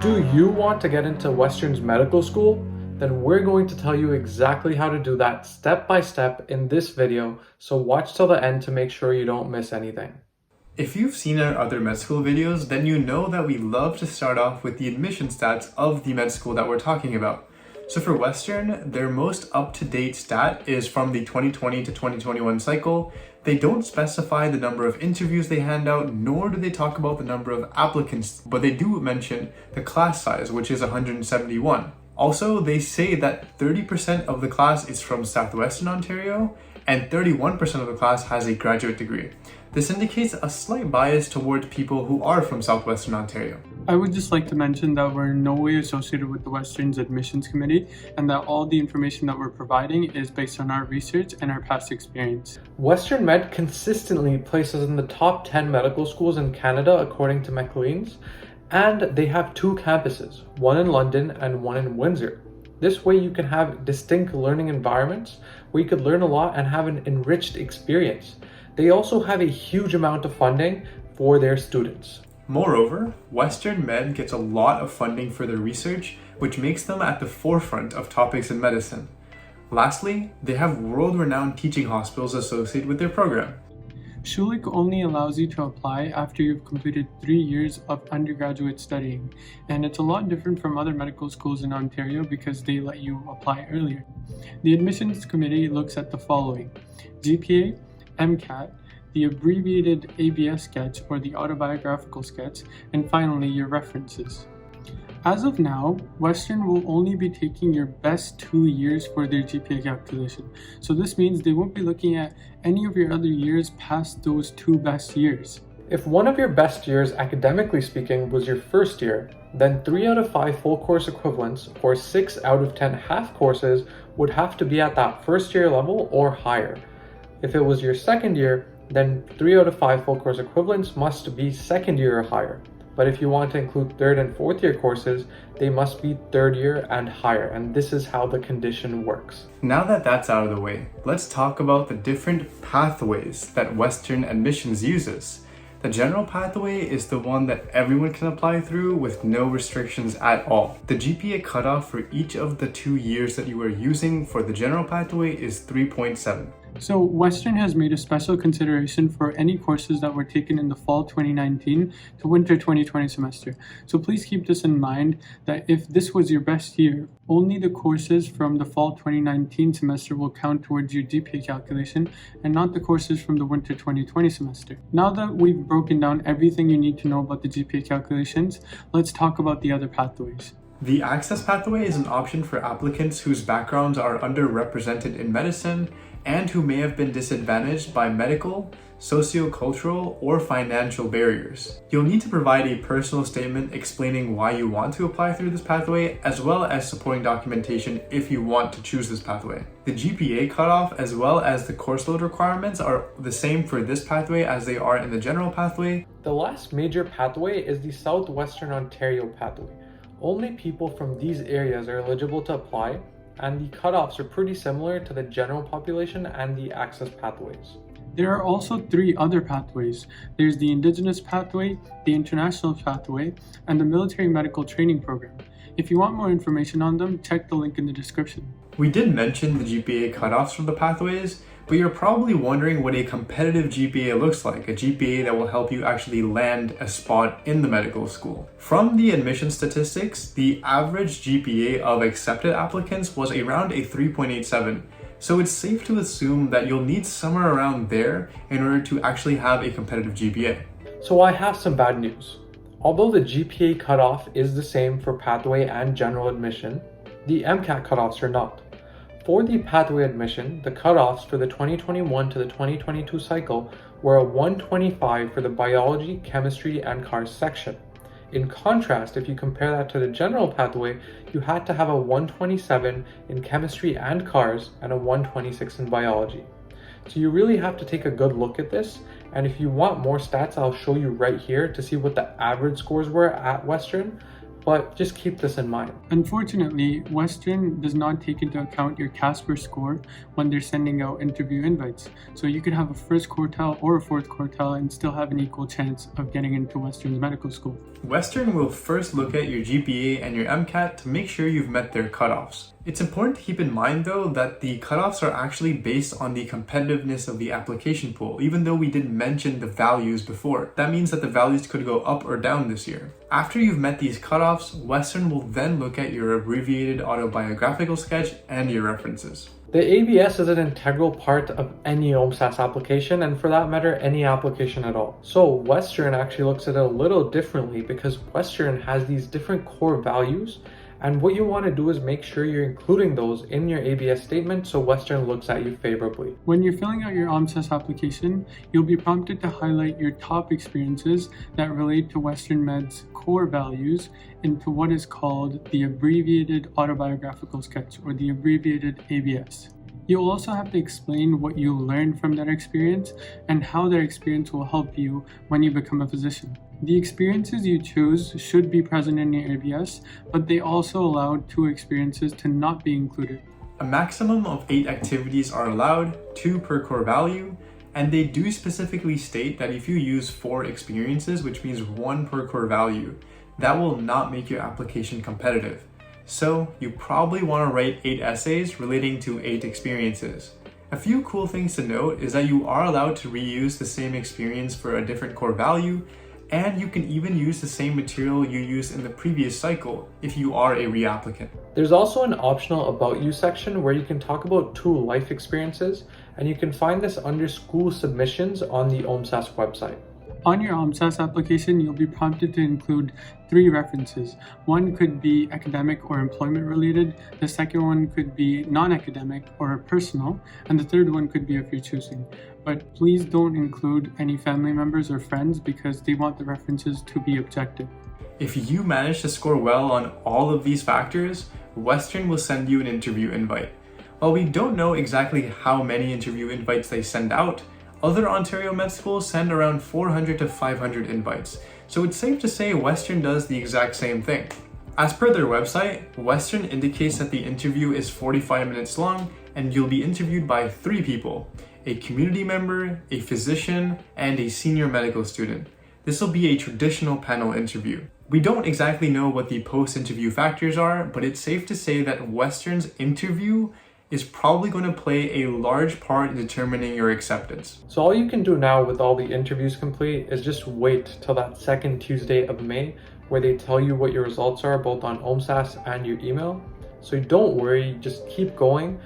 Do you want to get into Western's medical school? Then we're going to tell you exactly how to do that step by step in this video, so watch till the end to make sure you don't miss anything. If you've seen our other med school videos, then you know that we love to start off with the admission stats of the med school that we're talking about. So for Western, their most up-to-date stat is from the 2020 to 2021 cycle. They don't specify the number of interviews they hand out, nor do they talk about the number of applicants, but they do mention the class size, which is 171. Also, they say that 30% of the class is from Southwestern Ontario, and 31% of the class has a graduate degree. This indicates a slight bias towards people who are from Southwestern Ontario. I would just like to mention that we're in no way associated with the Western's admissions committee, and that all the information that we're providing is based on our research and our past experience. Western Med consistently places in the top 10 medical schools in Canada according to Maclean's, and they have two campuses, one in London and one in Windsor. This way you can have distinct learning environments where you could learn a lot and have an enriched experience. They also have a huge amount of funding for their students. Moreover, Western Med gets a lot of funding for their research, which makes them at the forefront of topics in medicine. Lastly, they have world-renowned teaching hospitals associated with their program. Schulich only allows you to apply after you've completed 3 years of undergraduate studying, and it's a lot different from other medical schools in Ontario because they let you apply earlier. The admissions committee looks at the following: GPA, MCAT, the abbreviated ABS sketch or the autobiographical sketch, and finally your references. As of now, Western will only be taking your best 2 years for their GPA calculation. So this means they won't be looking at any of your other years past those 2 best years. If one of your best years, academically speaking, was your first year, then 3 out of 5 full course equivalents or 6 out of 10 half courses would have to be at that first year level or higher. If it was your second year, then 3 out of 5 full course equivalents must be second year or higher. But if you want to include third and fourth year courses, they must be third year and higher, and this is how the condition works. Now that that's out of the way, let's talk about the different pathways that Western admissions uses. The general pathway is the one that everyone can apply through with no restrictions at all. The GPA cutoff for each of the 2 years that you are using for the general pathway is 3.7. So Western has made a special consideration for any courses that were taken in the fall 2019 to winter 2020 semester. So please keep this in mind, that if this was your best year, only the courses from the fall 2019 semester will count towards your GPA calculation and not the courses from the winter 2020 semester. Now that we've broken down everything you need to know about the GPA calculations, let's talk about the other pathways. The access pathway is an option for applicants whose backgrounds are underrepresented in medicine and who may have been disadvantaged by medical, socio-cultural, or financial barriers. You'll need to provide a personal statement explaining why you want to apply through this pathway, as well as supporting documentation if you want to choose this pathway. The GPA cutoff, as well as the course load requirements, are the same for this pathway as they are in the general pathway. The last major pathway is the Southwestern Ontario pathway. Only people from these areas are eligible to apply, and the cutoffs are pretty similar to the general population and the access pathways. There are also 3 other pathways. There's the Indigenous pathway, the International pathway, and the Military Medical Training Program. If you want more information on them, check the link in the description. We did mention the GPA cutoffs from the pathways, but you're probably wondering what a competitive GPA looks like, a GPA that will help you actually land a spot in the medical school. From the admission statistics, the average GPA of accepted applicants was around a 3.87, so it's safe to assume that you'll need somewhere around there in order to actually have a competitive GPA. So I have some bad news. Although the GPA cutoff is the same for pathway and general admission, the MCAT cutoffs are not. For the pathway admission, the cutoffs for the 2021 to the 2022 cycle were a 125 for the biology, chemistry, and cars section. In contrast, if you compare that to the general pathway, you had to have a 127 in chemistry and cars and a 126 in biology. So you really have to take a good look at this, and if you want more stats, I'll show you right here to see what the average scores were at Western. But just keep this in mind. Unfortunately, Western does not take into account your Casper score when they're sending out interview invites. So you could have a first quartile or a fourth quartile and still have an equal chance of getting into Western's medical school. Western will first look at your GPA and your MCAT to make sure you've met their cutoffs. It's important to keep in mind though that the cutoffs are actually based on the competitiveness of the application pool, even though we didn't mention the values before. That means that the values could go up or down this year. After you've met these cutoffs, Western will then look at your abbreviated autobiographical sketch and your references. The ABS is an integral part of any OMSAS application, and for that matter, any application at all. So Western actually looks at it a little differently because Western has these different core values, and what you want to do is make sure you're including those in your ABS statement so Western looks at you favorably. When you're filling out your OMSAS application, you'll be prompted to highlight your top experiences that relate to Western Med's core values into what is called the abbreviated autobiographical sketch, or the abbreviated ABS. You'll also have to explain what you learned from that experience and how that experience will help you when you become a physician. The experiences you choose should be present in your ABS, but they also allow 2 experiences to not be included. A maximum of 8 activities are allowed, 2 per core value, and they do specifically state that if you use 4 experiences, which means 1 per core value, that will not make your application competitive. So you probably want to write 8 essays relating to 8 experiences. A few cool things to note is that you are allowed to reuse the same experience for a different core value, and you can even use the same material you used in the previous cycle if you are a reapplicant. There's also an optional About You section where you can talk about 2 life experiences, and you can find this under school submissions on the OMSAS website. On your OMSAS application, you'll be prompted to include 3 references. One could be academic or employment related, the second one could be non-academic or personal, and the third one could be of your choosing. But please don't include any family members or friends because they want the references to be objective. If you manage to score well on all of these factors, Western will send you an interview invite. While we don't know exactly how many interview invites they send out, other Ontario med schools send around 400 to 500 invites, so it's safe to say Western does the exact same thing. As per their website, Western indicates that the interview is 45 minutes long and you'll be interviewed by 3 people: a community member, a physician, and a senior medical student. This will be a traditional panel interview. We don't exactly know what the post-interview factors are, but it's safe to say that Western's interview is probably going to play a large part in determining your acceptance. So all you can do now with all the interviews complete is just wait till that second Tuesday of May where they tell you what your results are both on OMSAS and your email. So don't worry, just keep going.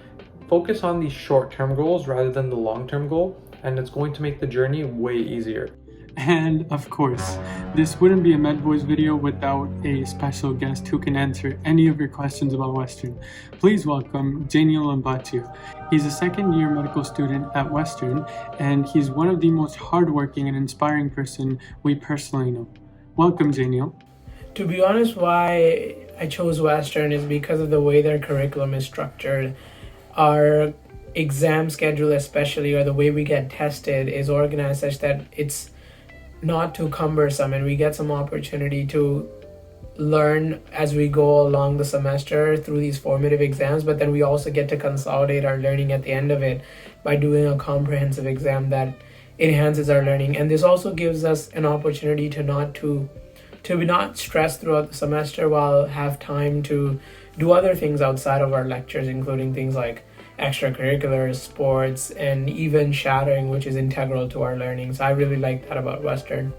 Focus on these short-term goals rather than the long-term goal, and it's going to make the journey way easier. And of course, this wouldn't be a MedBoys video without a special guest who can answer any of your questions about Western. Please welcome Jayneel Limbachia. He's a second-year medical student at Western, and he's one of the most hardworking and inspiring person we personally know. Welcome, Jayneel. To be honest, why I chose Western is because of the way their curriculum is structured. Our exam schedule especially, or the way we get tested, is organized such that it's not too cumbersome and we get some opportunity to learn as we go along the semester through these formative exams, but then we also get to consolidate our learning at the end of it by doing a comprehensive exam that enhances our learning. And this also gives us an opportunity to be not stressed throughout the semester while have time to do other things outside of our lectures, including things like extracurriculars, sports, and even shadowing, which is integral to our learning. So I really like that about Western.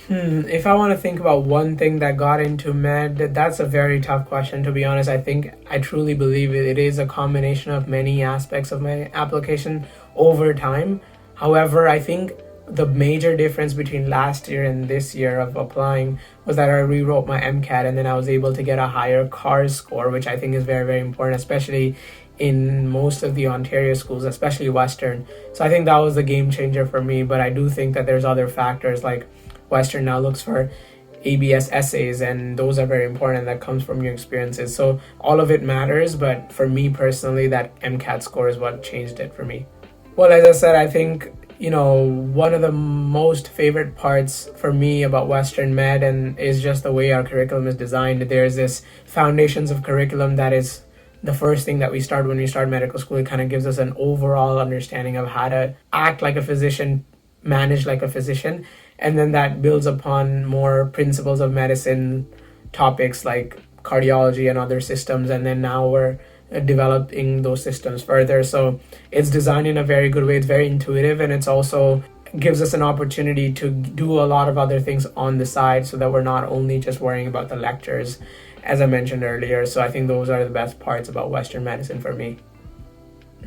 If I want to think about one thing that got into med, that's a very tough question, to be honest. I truly believe it is a combination of many aspects of my application over time. However, I think the major difference between last year and this year of applying was that I rewrote my MCAT and then I was able to get a higher CARS score, which I think is very, very important, especially in most of the Ontario schools, especially Western. So I think that was the game changer for me, but I do think that there's other factors, like Western now looks for ABS essays, and those are very important. That comes from your experiences. So all of it matters, but for me personally, that MCAT score is what changed it for me. Well, as I said, I think, one of the most favorite parts for me about Western Med and is just the way our curriculum is designed. There's this foundations of curriculum that is the first thing that we start when we start medical school. It kind of gives us an overall understanding of how to act like a physician, manage like a physician. and then that builds upon more principles of medicine topics like cardiology and other systems, and then now we're developing those systems further. So it's designed in a very good way. It's very intuitive, and it's also gives us an opportunity to do a lot of other things on the side, so that we're not only just worrying about the lectures, as I mentioned earlier. So I think those are the best parts about Western medicine for me.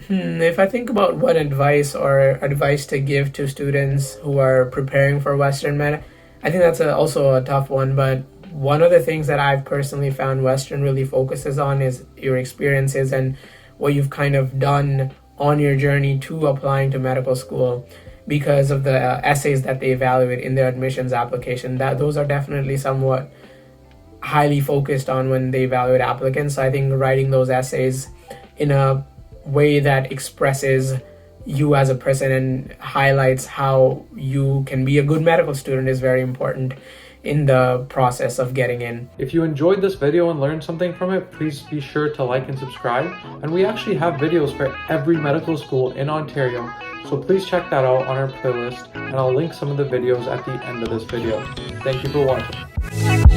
If I think about what advice to give to students who are preparing for Western med, I think that's also a tough one. But one of the things that I've personally found Western really focuses on is your experiences and what you've kind of done on your journey to applying to medical school, because of the essays that they evaluate in their admissions application. Those are definitely somewhat highly focused on when they evaluate applicants. So I think writing those essays in a way that expresses you as a person and highlights how you can be a good medical student is very important in the process of getting in. If you enjoyed this video and learned something from it, please be sure to like and subscribe. And we actually have videos for every medical school in Ontario, so please check that out on our playlist, and I'll link some of the videos at the end of this video. Thank you for watching.